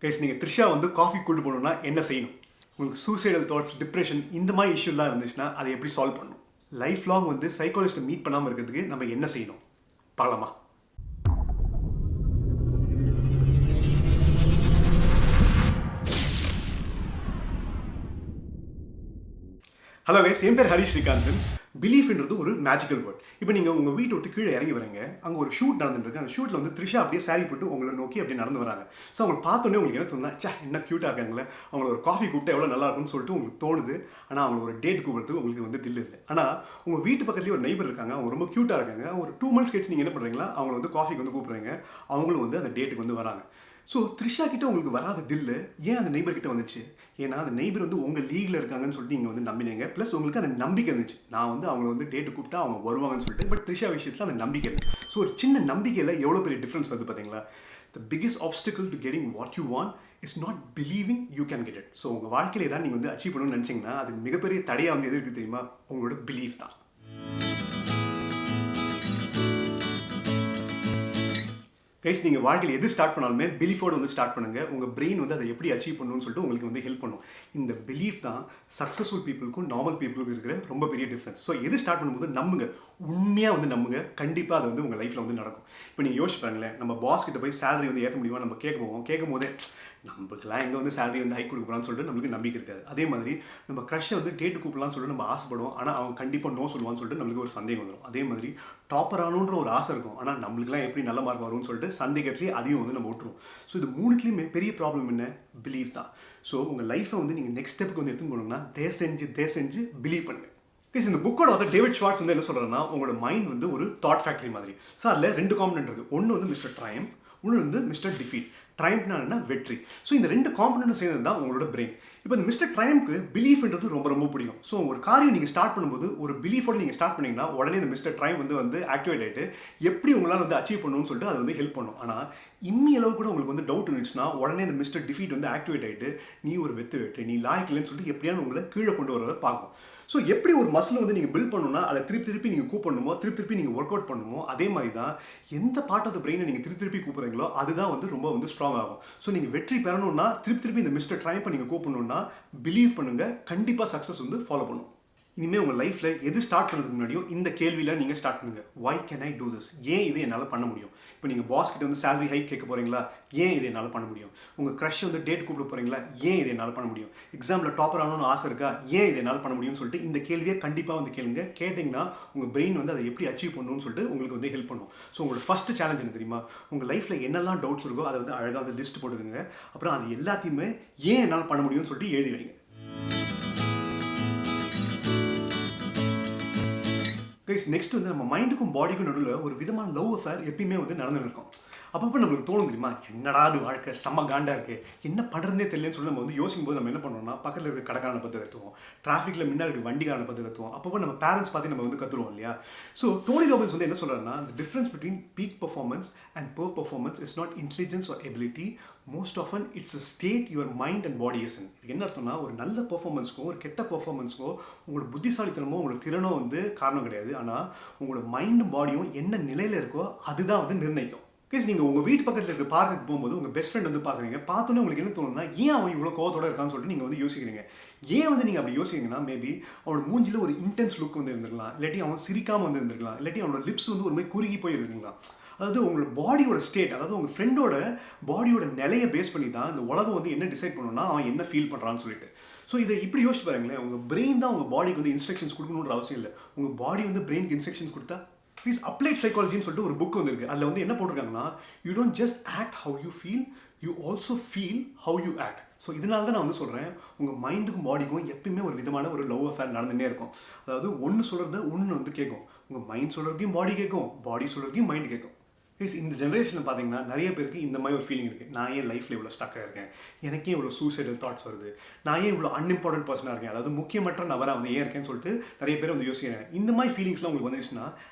Guys நீங்கள் த்ரிஷா வந்து coffee கூட்டு போகணுன்னா என்ன செய்யணும்? உங்களுக்கு சூசைடல் தாட்ஸ், டிப்ரெஷன் இந்த மாதிரி இஷ்யூலாம் இருந்துச்சுன்னா அதை எப்படி சால்வ் பண்ணணும்? லைஃப் லாங் வந்து சைக்காலஜிஸ்ட்டை மீட் பண்ணாமல் இருக்கிறதுக்கு நம்ம என்ன செய்யணும் பார்க்கலாமா? ஹலோ கைஸ், என் பேர் ஹரிஷ் ஸ்ரீகாந்தன். பிலீஃப்ன்றது ஒரு மேஜிக்கல் வேர்ட். இப்போ நீங்கள் உங்கள் வீட்டை விட்டு கீழே இறங்கி வரீங்க, அங்கே ஒரு ஷூட் நடந்துருக்கு. அந்த ஷூட்டில் வந்து த்ரிஷா அப்படியே சாரி போட்டு உங்களை நோக்கி அப்படியே நடந்து வராங்க. ஸோ அவங்களை பார்த்தோன்னே உங்களுக்கு என்ன தோணுதா, சே என்ன க்யூட்டாக இருக்காங்களே, அவங்கள ஒரு காஃபி கூப்பிட்டா எவ்வளோ நல்லா இருக்கும்னு சொல்லிட்டு உங்களுக்கு தோணுது. ஆனால் அவங்களை ஒரு டேட் கூப்பிடுறதுக்கு உங்களுக்கு வந்து தில் இல்லை. ஆனால் உங்கள் வீட்டு பக்கத்துலேயே ஒரு நெய்பர் இருக்காங்க, அவங்க ரொம்ப க்யூட்டாக இருக்காங்க. ஒரு 2 months கழிச்சு நீங்கள் என்ன பண்ணுறீங்களா, அவங்கள வந்து காஃபிக்கு வந்து கூப்பிட்றீங்க, அவங்களும் வந்து அந்த டேட்டுக்கு வந்து வராங்க. ஸோ த்ரிஷா கிட்ட உங்களுக்கு வராத தில்லு ஏன் அந்த நெய்பர் கிட்ட வந்துச்சு? ஏன்னா அந்த நெய்பர் வந்து உங்கள் லீகில் இருக்காங்கன்னு சொல்லிட்டு நீங்கள் வந்து நம்பினீங்க. ப்ளஸ் உங்களுக்கு அந்த நம்பிக்கை இருந்துச்சு, நான் வந்து அவங்கள வந்து டேட்டு கூப்பிட்டா அவங்க வருவாங்கன்னு சொல்லிட்டு. பட் த்ரிஷா விஷயத்தில் அந்த நம்பிக்கை இல்லை. ஸோ ஒரு சின்ன நம்பிக்கையில் எவ்வளோ பெரிய டிஃப்ரென்ஸ் வருது பார்த்தீங்களா? The biggest obstacle to getting what you want is not believing you can get it. So உங்கள் வாழ்க்கையில் ஏதாவது நீங்கள் வந்து அச்சீவ் பண்ணணும்னு நினச்சிங்கன்னா அது மிகப்பெரிய தடையாக வந்து எது இருக்குது தெரியுமா? உங்களோட பிலீஃப் தான். கைஸ், நீங்கள் வாழ்க்கையில் எது ஸ்டார்ட் பண்ணாலுமே பிலீஃபோடு வந்து ஸ்டார்ட் பண்ணுங்கள். உங்கள் பிரெயின் வந்து அதை எப்படி அச்சீவ் பண்ணணும்னு சொல்லிட்டு உங்களுக்கு வந்து ஹெல்ப் பண்ணும். இந்த பிலீஃப் தான் சக்ஸஸ்ஃபுல் பீப்புளுக்கும் நார்மல் பீப்புளுக்கும் இருக்கிற ரொம்ப பெரிய டிஃப்ரென்ஸ். ஸோ எது ஸ்டார்ட் பண்ணும்போது நம்புங்க, உண்மையாக வந்து நம்புங்க, கண்டிப்பாக அது வந்து உங்கள் லைஃப்பில் வந்து நடக்கும். இப்போ நீங்கள் யோசிச்சு பாருங்களேன், நம்ம பாஸ் கிட்ட போய் சேலரி வந்து ஏற்ற முடியுமா நம்ம கேட்கும் போதே நம்மளுக்குலாம் எங்கே வந்து சேலரி வந்து ஹைக் கொடுக்குறான்னு சொல்லிட்டு நம்மளுக்கு நம்பிக்கை இருக்காது. அதே மாதிரி நம்ம க்ரஷ்ஷை வந்து டேட்டு கூப்பிடலாம்னு சொல்லிட்டு நம்ம ஆசைப்படுவோம், ஆனால் அவங்க கண்டிப்பாக நோ சொல்லுவான்னு சொல்லிட்டு நம்மளுக்கு ஒரு சந்தேகம் வந்துடும். அதே மாதிரி டாப்பர் ஆகணுன்ற ஒரு ஆசை இருக்கும், ஆனால் நம்மளுக்குலாம் எப்படி நல்ல மார்க் வரும்னு சொல்லிட்டு சந்தேகத்துலேயே அதையும் வந்து நம்ம விட்டுருவோம். ஸோ இது மூணுத்துலேயுமே பெரிய ப்ராப்ளம் என்ன? பிலீவ் தான். ஸோ உங்கள் லைஃப்பை வந்து நீங்கள் நெக்ஸ்ட் ஸ்டெப்புக்கு வந்து எடுத்துன்னு போனோம்னா தயவு செஞ்சு பிலீவ் பண்ணுங்கள். ப்ளீஸ், இந்த புக்கோட வந்து டேவிட் ஷார்ட்ஸ் வந்து என்ன சொல்கிறேன்னா, உங்களோட மைண்ட் வந்து ஒரு தாட் ஃபேக்ட்ரி மாதிரி. ஸோ அதில் 2 காம்பனண்ட் இருக்குது. ஒன்று வந்து மிஸ்டர் ட்ரையம்ப், ஒன்று வந்து மிஸ்டர் டிஃபீட். ட்ரையம்ப்னா என்ன? வெற்றி. ஸோ இந்த 2 காம்பனண்ட்டும் சேர்ந்தது தான் உங்களோட பிரெயின். இப்போ இந்த மிஸ்டர் ட்ரையம்ப்க்கு பிலீஃப்ன்றது ரொம்ப ரொம்ப பிடிக்கும். ஸோ ஒரு காரியம் நீங்கள் ஸ்டார்ட் பண்ணும்போது ஒரு பிலீஃபோடு நீங்கள் ஸ்டார்ட் பண்ணிங்கன்னா உடனே இந்த மிஸ்டர் ட்ரையம்ப் வந்து ஆக்டிவேட் ஆகிட்டு எப்படி உங்களால் வந்து அச்சீவ் பண்ணணும்னு சொல்லிட்டு அது வந்து ஹெல்ப் பண்ணும். ஆனால் இம்மி அளவு கூட உங்களுக்கு வந்து டவுட் இருந்துச்சுன்னா உடனே இந்த மிஸ்டர் டிஃபீட் வந்து ஆக்டிவேட் ஆகிட்டு நீ ஒரு வெட்டு நீ லாய்க்கலன்னு சொல்லிட்டு எப்படியான உங்களை கீழே கொண்டு வரதை பார்க்கும். ஸோ எப்படி ஒரு மசில் வந்து நீங்கள் பில்ட் பண்ணணும்னா அதை திருப்பி நீங்கள் கூப்பிடணுமோ, திருப்பி நீங்கள் ஒர்க் அவுட் பண்ணணுமோ, அதே மாதிரி தான் எந்த பார்ட் ஆஃப் த பிரெயினை நீங்கள் திருப்பி கூப்பிட்றீங்களோ அதுதான் வந்து ரொம்ப வந்து ஸ்ட்ராங் ஆகும். ஸோ நீங்கள் வெற்றி பெறணும்னா திருப்பி இந்த மிஸ்டர் ட்ரையம்பை நீங்கள் கூப்பிடணும்னா பிலீவ் பண்ணுங்கள், கண்டிப்பாக சக்ஸஸ் வந்து ஃபாலோ பண்ணும். இனிமேல் உங்கள் லைஃப்பில் எது ஸ்டார்ட் பண்ணுறதுக்கு முன்னாடியும் இந்த கேள்வியில் நீங்கள் ஸ்டார்ட் பண்ணுங்கள். வை கேன் ஐ டூ திஸ்? ஏன் இது என்னால் பண்ண முடியும்? இப்போ நீங்கள் பாஸ் கிட்ட வந்து சேலரி ஹைக் கேட்க போகிறீங்களா? ஏன் இது என்னால் பண்ண முடியும்? உங்கள் க்ரஷ் வந்து டேட் கூப்பிட போகிறீங்களா? ஏன் இது என்னால் பண்ண முடியும்? எக்ஸாமில் டாப்பர் ஆகணும்னு ஆசை இருக்கா? ஏன் இது என்னால் பண்ண முடியும்னு சொல்லிட்டு இந்த கேள்வியை கண்டிப்பாக வந்து கேளுங்க. கேட்டிங்கன்னா உங்கள் பிரெயின் வந்து அதை எப்படி அச்சீவ் பண்ணணும்னு சொல்லிட்டு உங்களுக்கு வந்து ஹெல்ப் பண்ணும். ஸோ உங்களோட ஃபஸ்ட்டு சேலஞ்ச் என்ன தெரியுமா? உங்கள் லைஃப்பில் என்னெல்லாம் டவுட்ஸ் இருக்கோ அதை வந்து அழகாக வந்து லிஸ்ட் போட்டுக்கோங்க. அப்புறம் அது எல்லாத்தையுமே ஏன் என்னால் பண்ண முடியும்னு சொல்லிட்டு எழுதி வைங்க. கைஸ், நெக்ஸ்ட் வந்து நம்ம மைண்டுக்கும் பாடிக்கும் நடுவில் ஒரு விதமான லவ் அஃபேர் எப்பயுமே வந்து நடந்துன்னு இருக்கும். அப்பப்போ நம்மளுக்கு தோணும் தெரியுமா, என்னடா அது வாழ்க்கை செம்ம காண்டாக இருக்குது, என்ன பண்ணுறதே தெரியலன்னு சொல்லி நம்ம வந்து யோசிக்கும் போது நம்ம என்ன பண்ணுவோம்னா பக்கத்தில் இருக்க கடைக்காரனை பற்றி கற்றுவோம், டிராஃபிக்கில் முன்னாடி இருக்க வண்டிக்காரனை பற்றி கற்றுவோம். அப்பப்போ நம்ம பேரண்ட்ஸ் பார்த்து நம்ம வந்து கற்றுருவோம் இல்லையா? ஸோ டோனி ராபின்ஸ் வந்து என்ன சொல்கிறாருன்னா, the difference between peak performance and per performance is not intelligence or ability, most often it's a state your mind and body is in. இது என்ன அர்த்தம்னா, ஒரு நல்ல பர்ஃபார்மன்ஸ்க்கோ ஒரு கெட்ட பர்ஃபார்மன்ஸ்க்கோ உங்களோட புத்திசாலித்தனமோ உங்களோட திறனோ வந்து காரணம் கிடையாது. ஆனால் உங்களோட மைண்டும் பாடியும் என்ன நிலையில் இருக்கோ அதுதான் வந்து நிர்ணயிக்கும். கேஸ், நீங்கள் உங்கள் வீட்டு பக்கத்தில் இருக்க பார்க்குக்கு போகும்போது உங்கள் பெஸ்ட் ஃப்ரெண்ட் வந்து பார்க்குறீங்க, பார்த்தோன்னே உங்களுக்கு என்ன தோணுன்னா, ஏன் அவன் இவ்வளோ கோவத்தோடு இருக்கான்னு சொல்லிட்டு நீங்கள் வந்து யோசிக்கிறீங்க. ஏன் வந்து நீங்கள் அப்படி யோசிக்கிறீங்கன்னா, மேபி அவனோட மூஞ்சில் ஒரு இன்டென்ஸ் லுக் வந்து இருந்திருக்கலாம், இல்லாட்டி அவன் சிரிக்காமல் வந்து இருந்திருக்கலாம், இல்லாட்டி அவனோட லிப்ஸ் வந்து ஒரு மாதிரி குறுகி போய் இருக்குங்களா. அதாவது உங்களோட பாடியோட ஸ்டேட், அதாவது உங்கள் ஃப்ரெண்டோட பாடியோட நிலையை பேஸ் பண்ணி தான் இந்த உலகம் வந்து என்ன டிசைட் பண்ணணும்னா அவன் என்ன ஃபீல் பண்ணுறான்னு சொல்லிட்டு. ஸோ இதை இப்படி யோசிச்சு பாருங்களேன், உங்கள் பிரெயின் தான் உங்கள் பாடிக்கு வந்து இன்ஸ்ட்ரக்ஷன்ஸ் கொடுக்கணுன்ற அவசியம் இல்லை. உங்கள் பாடி வந்து பிரெயினுக்கு இன்ஸ்ட்ரக்ஷன்ஸ் கொடுத்தா ப்ளீஸ். அப்ளைட் சைக்காலஜின்னு சொல்லிட்டு ஒரு புக் வந்து இருக்குது. அதில் வந்து என்ன போட்டிருக்காங்கன்னா, you don't just act how you feel, you also feel how you act. So இதனால தான் நான் வந்து சொல்கிறேன், உங்கள் மைண்டுக்கும் பாடிக்கும் எப்பயுமே ஒரு விதமான ஒரு லவ் அஃபேர் நடந்துகிட்டே இருக்கும். அதாவது ஒன்று சொல்கிறத ஒன்று வந்து கேட்கும், உங்கள் மைண்ட் சொல்கிறதையும் பாடி கேட்கும், பாடி சொல்கிறதையும் மைண்ட் கேட்கும். ப்ளீஸ், இந்த ஜென்ரேஷனில் பார்த்தீங்கன்னா நிறைய பேருக்கு இந்த மாதிரி ஒரு ஃபீலிங் இருக்குது, நான் ஏன் லைஃப்பில் இவ்வளோ ஸ்டக்காக இருக்கேன், எனக்கே இவ்வளோ சூசைடல் தாட்ஸ் வருது, நான் ஏன் இவ்வளோ அன்இம்பார்ட்டன்ட் பர்சனாக இருக்கேன், அதாவது முக்கியமற்ற நபராக வந்து ஏன் இருக்கேன்னு சொல்லிட்டு நிறைய பேர் வந்து யோசிக்கிறேன். இந்த மாதிரி ஃபீலிங்ஸ்லாம் உங்களுக்கு வந்துச்சுன்னா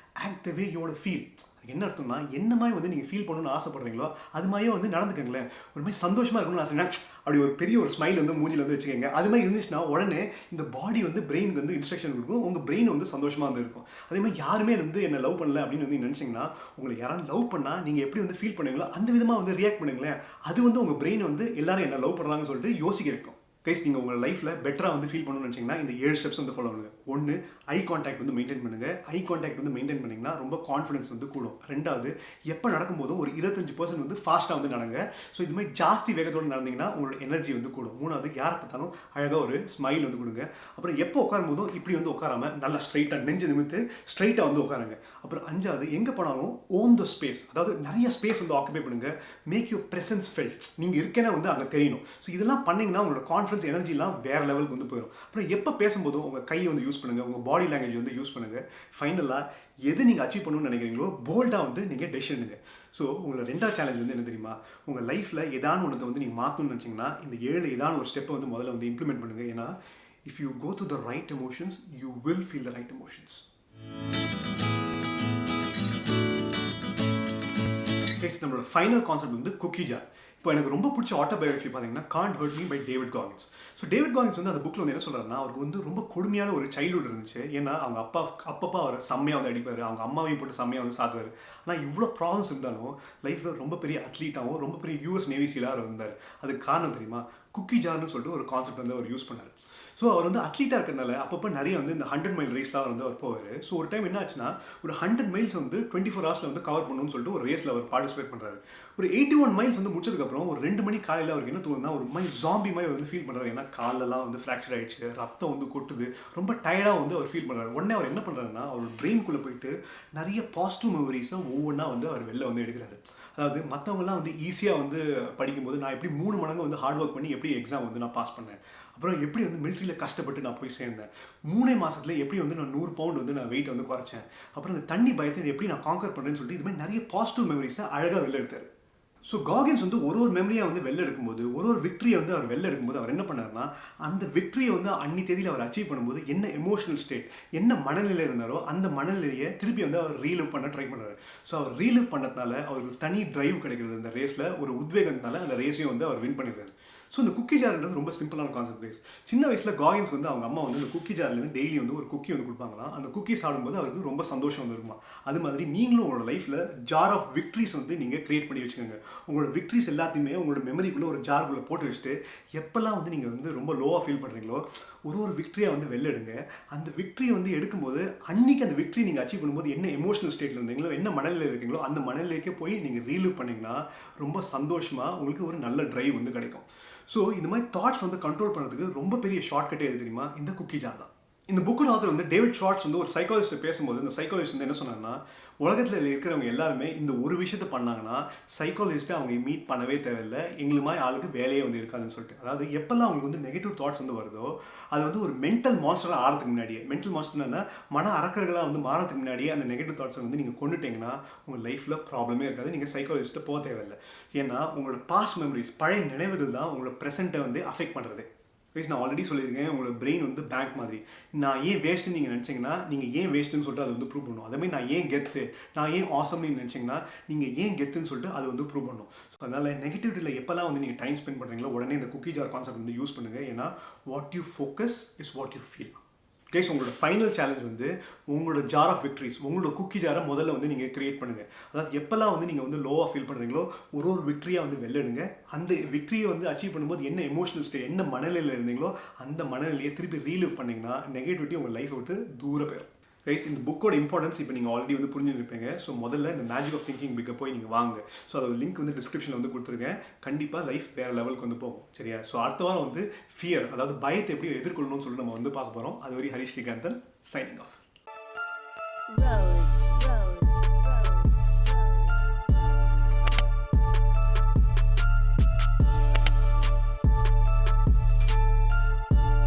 act the way you want to feel. என்ன அர்த்தம்னா என்ன மாதிரி வந்து நீங்கள் ஃபீல் பண்ணணும்னு ஆசைப்படுறீங்களோ அது மாதிரியே வந்து நடந்துக்கங்களேன். ஒரு மாதிரி சந்தோஷமாக இருக்கணும்னு ஆசைங்கன்னா அப்படி ஒரு பெரிய ஒரு ஸ்மைல் வந்து மூஞ்சில் வந்து வச்சுக்கோங்க. அது மாதிரி இருந்துச்சுன்னா உடனே இந்த பாடி வந்து பிரெயினுக்கு வந்து இன்ஸ்ட்ரக்ஷன் கொடுக்கும், உங்கள் பிரெயின் வந்து சந்தோஷமாக வந்து இருக்கும். அதே மாதிரி யாருமே வந்து என்ன லவ் பண்ணல அப்படின்னு வந்து நினச்சிங்கன்னா உங்களை யாராவது லவ் பண்ணால் நீங்கள் எப்படி வந்து ஃபீல் பண்ணுவீங்களோ அந்த விதமாக வந்து ரியாக்ட் பண்ணுங்களேன். அது வந்து உங்கள் பிரெயின் வந்து எல்லாரும் என்ன லவ் பண்ணுறாங்கன்னு சொல்லிட்டு யோசிக்க வைக்கும். கைஸ், நீங்கள் உங்கள் லைஃப்பில் பெட்டராக வந்து ஃபீல் பண்ணணும்னு நினச்சிங்கன்னா இந்த 7 ஸ்டெப்ஸ் வந்து ஃபாலோ பண்ணுங்கள். 1, ஐ கான்டாக்ட் வந்து மெயின்டைன் பண்ணுங்கள். ஐ கான்டாக்ட் வந்து மெயின்டைன் பண்ணிங்கன்னா ரொம்ப கான்ஃபிடன்ஸ் வந்து கூடும். 2வது, எப்போ நடக்கும்போதும் ஒரு 25% வந்து ஃபாஸ்ட்டாக வந்து நடங்க. ஸோ இது மாதிரி ஜாஸ்தி வேகத்தோடு நடந்தீங்கன்னா உங்களோட எனர்ஜி வந்து கூடும். 3வது, யாரை பார்த்தாலும் அழகாக ஒரு ஸ்மைல் வந்து கொடுங்க. அப்புறம் எப்போ உட்காரும் போதும் இப்படி வந்து உட்காராம நல்லா ஸ்ட்ரைட்டாக நெஞ்சு நிமித்து ஸ்ட்ரைட்டாக வந்து உட்காருங்க. அப்புறம் 5வது, எங்கே போனாலும் ஓன் த ஸ்பேஸ், அதாவது நிறைய ஸ்பேஸ் வந்து ஆக்குபை பண்ணுங்க. Make your presence felt. நீங்கள் இருக்கேன்னா வந்து அங்கே தெரியணும். ஸோ இதெல்லாம் பண்ணிங்கன்னா உங்களோட கான்ஃபிடன்ஸ் எனர்ஜிலாம் வேறு லெவலுக்கு வந்து போயிடும். அப்புறம் எப்போ பேசும்போதும் உங்கள் கையை வந்து யூஸ் பண்ணுங்கள், உங்கள் பாடி லாங்குவேஜ் வந்து யூஸ் பண்ணுங்கள். ஃபைனலாக எது நீங்கள் அச்சீவ் பண்ணணும்னு நினைக்கிறீங்களோ போல்டாக வந்து நீங்கள் டெசிஷன் எடுங்க. ஸோ உங்களோட 2வது சேலஞ்ச் வந்து என்ன தெரியுமா, உங்கள் லைஃப்பில் ஏதான ஒன்று வந்து நீங்கள் மாற்றணும்னு நினச்சிங்கன்னா இந்த 7 ஏதான ஒரு ஸ்டெப்பை வந்து முதல்ல வந்து இம்ப்ளிமெண்ட் பண்ணுங்கள். ஏன்னா if you go to the right emotions you will feel the right emotions. நம்மளோட ஃபைனல் கான்செப்ட் வந்து குக்கி ஜார். இப்போ எனக்கு ரொம்ப பிடிச்ச ஆட்டோபயோகிராஃபி பார்த்தீங்கன்னா can't hurt me by David Goggins. So David Goggins வந்து அந்த புக்கில் வந்து என்ன சொல்கிறாருன்னா, அவருக்கு வந்து ரொம்ப கொடுமையான ஒரு சைல்டுஹுட் இருந்துச்சு. ஏன்னா அவங்க அப்பப்பா அவர் செம்மையாக வந்து அடிப்பார், அவங்க அம்மாவையும் போட்டு செம்மையாக வந்து சாத்துவார். ஆனால் இவ்வளோ ப்ராப்ளம்ஸ் இருந்தாலும் லைஃப்பில் ரொம்ப பெரிய அத்லீட்டாகவும் ரொம்ப பெரிய யூஎஸ் நேவி சீலாக இருந்தார். அதுக்கு காரணம் தெரியுமா, குக்கி ஜார்னு சொல்லிட்டு ஒரு கான்செப்ட் வந்து அவர் யூஸ் பண்ணார். ஸோ அவர் வந்து அத்லீட்டாக இருக்கிறதுனால அப்பப்போ நிறைய வந்து இந்த 100 மைல் ரேஸ்லாம் வந்து அவர் போவார். ஸோ ஒரு டைம் என்ன ஆச்சுன்னா, ஒரு 100 மைல்ஸ் வந்து 24 ஹவர்ஸில் வந்து கவர் பண்ணணும்னு சொல்லிட்டு ஒரு ரேஸில் அவர் பார்ட்டிசிபேட் பண்ணுறாரு. ஒரு 81 மைல்ஸ் வந்து முடிச்சதுக்கப்புறம் ஒரு 2 மணி காலையில் அவருக்கு என்ன தோணுன்னா, ஒரு மாதிரி ஜாம்பி மாதிரி வந்து ஃபீல் பண்ணுறாரு. ஏன்னா காலெல்லாம் வந்து ஃப்ராக்சர் ஆகிடுச்சு, ரத்தம் வந்து கொட்டுது, ரொம்ப டயர்டாக வந்து அவர் ஃபீல் பண்ணுறாரு. உடனே அவர் என்ன பண்ணுறாருன்னா, அவர் பிரெயின்குள்ளே போயிட்டு நிறைய பாசிட்டிவ் மெமரிஸை ஒவ்வொன்றா வந்து அவர் வெளில வந்து எடுக்கிறாரு. அதாவது மற்றவங்கலாம் வந்து ஈஸியாக வந்து படிக்கும்போது நான் எப்படி 3 மடங்கு வந்து ஹார்ட் ஒர்க் பண்ணி எப்படி எக்ஸாம் வந்து நான் பாஸ் பண்ணேன், அப்புறம் எப்படி வந்து மிலிட்ரியில் கஷ்டப்பட்டு நான் போய் சேர்ந்தேன், 3 மாதத்துல எப்படி வந்து நான் 100 பவுண்ட் வந்து நான் வெயிட் வந்து குறைச்சேன், அப்புறம் இந்த தண்ணி பயத்தை எப்படி நான் கான்கர் பண்ணுறேன்னு சொல்லிட்டு இது மாதிரி நிறைய பாசிட்டிவ் மெமரிஸை அழகாக வெளில எடுத்தார். ஸோ காகின்ஸ் வந்து ஒரு மெமரியாக வந்து வெளில எடுக்கும்போது, ஒரு விக்ட்ரியை வந்து அவர் வெளில எடுக்கும்போது அவர் என்ன பண்ணாருன்னா, அந்த விக்ட்ரியை வந்து அன்னி தேதியில் அவர் அச்சீவ் பண்ணும்போது என்ன எமோஷனல் ஸ்டேட், என்ன மனநிலையில் இருந்தாரோ அந்த மனநிலையை திருப்பி வந்து அவர் ரீலிவ் பண்ண ட்ரை பண்ணுறாரு. ஸோ அவர் ரீலிவ் பண்ணதுனால அவருக்கு தனி டிரைவ் கிடைக்கிறது. அந்த ரேஸில் ஒரு உத்வேகத்தினால அந்த ரேஸையும் வந்து அவர் வின் பண்ணிடுறாரு. ஸோ இந்த குக்கி ஜார்ன்றது ரொம்ப சிம்பிளான கான்செப்ட் கைஸ். சின்ன வயசில் காகின்ஸ் வந்து அவங்க அம்மா வந்து அந்த குக்கி ஜார்லேருந்து டெய்லி வந்து ஒரு குக்கி வந்து கொடுப்பாங்களாம். அந்த குக்கி சாப்பிடும்போது அவருக்கு ரொம்ப சந்தோஷம் வந்து இருக்குமா. அது மாதிரி நீங்களும் உங்களோட லைஃப்பில் ஜார் ஆஃப் விக்ட்ரிஸ் வந்து நீங்கள் கிரியேட் பண்ணி வச்சுக்கோங்க. உங்களோட விக்ட்ரிஸ் எல்லாத்தையுமே உங்களோட மெமரிக்குள்ளே ஒரு ஜார்க்குள்ளே போட்டு வச்சுட்டு எப்போல்லாம் வந்து நீங்கள் வந்து ரொம்ப லோவாக ஃபீல் பண்ணுறீங்களோ ஒரு விக்ட்ரியாக வந்து வெளில எடுங்க. அந்த விக்ட்ரியை வந்து எடுக்கும்போது அன்றைக்கி அந்த விக்ட்ரி நீங்கள் அச்சீவ் பண்ணும்போது என்ன எமோஷனல் ஸ்டேட்டில் இருந்தீங்களோ, என்ன மனநிலையில் இருக்கீங்களோ அந்த மனநிலைக்கே போய் நீங்கள் ரீலிவ் பண்ணிங்கன்னா ரொம்ப சந்தோஷமாக உங்களுக்கு ஒரு நல்ல ட்ரைவ் வந்து கிடைக்கும். ஸோ இந்த மாதிரி தாட்ஸ் வந்து கண்ட்ரோல் பண்ணுறதுக்கு ரொம்ப பெரிய ஷார்ட்கட்டே எது தெரியுமா, இந்த குக்கி ஜார் தான். இந்த புக்கோட ஆத்தர் வந்து டேவிட் ஷார்ட்ஸ் வந்து ஒரு சைக்காலஜிஸ்ட் பேசும்போது இந்த சைக்காலஜிஸ்ட் வந்து என்ன சொன்னாங்கன்னா, உலகத்தில் இருக்கிறவங்க எல்லாருமே இந்த ஒரு விஷயத்தை பண்ணாங்கன்னா சைக்காலஜிஸ்ட்டை அவங்க மீட் பண்ணவே தேவையில்லை, எங்களுக்கு மாதிரி ஆளுக்கு வேலையே வந்து இருக்காதுன்னு சொல்லிட்டு. அதாவது எப்பெல்லாம் அவங்களுக்கு வந்து நெகட்டிவ் தாட்ஸ் வந்து வருதோ அது வந்து ஒரு மென்டல் மான்ஸ்டராக ஆகிறதுக்கு முன்னாடியே, மென்டல் மான்ஸ்டர்னா மன அரக்கர்களாக வந்து மாறதுக்கு முன்னாடியே அந்த நெகட்டிவ் தாட்ஸை வந்து நீங்கள் கொண்டுட்டீங்கன்னா உங்கள் லைஃப்பில் ப்ராப்ளமே இருக்காது, நீங்கள் சைக்காலஜிஸ்ட்டை போக தேவையில்லை. ஏன்னா உங்களோட பாஸ்ட் மெமரிஸ், பழைய நினைவுகள் தான் உங்களோட ப்ரெசென்ட்டை வந்து அஃபெக்ட் பண்ணுறது. நான் ஆல்ரெடி சொல்லியிருக்கேன், உங்களோட பிரெயின் வந்து பேங்க் மாதிரி. நான் ஏன் வேஸ்ட்டுன்னு நீங்கள் நினச்சிங்கன்னா நீங்கள் ஏன் வேஸ்ட்டுன்னு சொல்லிட்டு அதை வந்து ப்ரூவ் பண்ணும். அதேமாதிரி நான் ஏன் கெத்து, நான் ஏன் ஆசம்னு நினச்சிங்கன்னா நீங்கள் ஏன் கெத்துன்னு சொல்லிட்டு அது வந்து ப்ரூவ் பண்ணும். ஸோ அதனால் நெகட்டிவிட்டியில் எப்போல்லாம் வந்து நீங்கள் டைம் ஸ்பெண்ட் பண்ணுறீங்களோ உடனே இந்த குக்கி ஜார் கான்செப்ட் வந்து யூஸ் பண்ணுங்கள். ஏன்னா what you focus is what you feel. Guys, உங்களோட ஃபைனல் சேலஞ்ச் வந்து உங்களோட ஜார் ஆஃப் விக்ட்ரிஸ், உங்களோட குக்கி ஜாரை முதல்ல வந்து நீங்கள் கிரியேட் பண்ணுங்கள். அதாவது எப்போல்லாம் வந்து நீங்கள் வந்து லோவாக ஃபீல் பண்ணுறீங்களோ ஒரு விக்ட்ரியாக வந்து வெளியிடுங்க. அந்த விக்ட்ரியை வந்து அச்சீவ் பண்ணும்போது என்ன எமோஷனல் ஸ்டேட், என்ன மனநிலையில் இருந்தீங்களோ அந்த மனநிலையை திருப்பி ரீலிவ் பண்ணிங்கன்னா நெகட்டிவிட்டி உங்கள் லைஃப்பை விட்டு தூரம் போயிடும். கைஸ், இந்த புக்கோட இம்பார்ட்டன்ஸ் இப்போ நீங்கள் ஆல்ரெடி வந்து புரிஞ்சுருப்பீங்க. ஸோ முதல்ல இந்த மேஜிக் ஆஃப் திங்கிங் புக்கை போய் நீங்கள் வாங்க. ஸோ அதோட லிங்க் வந்து டிஸ்கிரிப்ஷனில் வந்து கொடுத்துருக்கேன். கண்டிப்பாக லைஃப் வேறு லெவலுக்கு வந்து போகும். சரியா? ஸோ அடுத்த வாரம் வந்து ஃபியர், அதாவது பயத்தை எப்படி எதிர்கொள்ளணும்னு சொல்லிட்டு நம்ம வந்து பார்க்க போகிறோம். அது வரை ஹரிஷ் ஸ்ரீகாந்தன் சைனிங் ஆஃப்.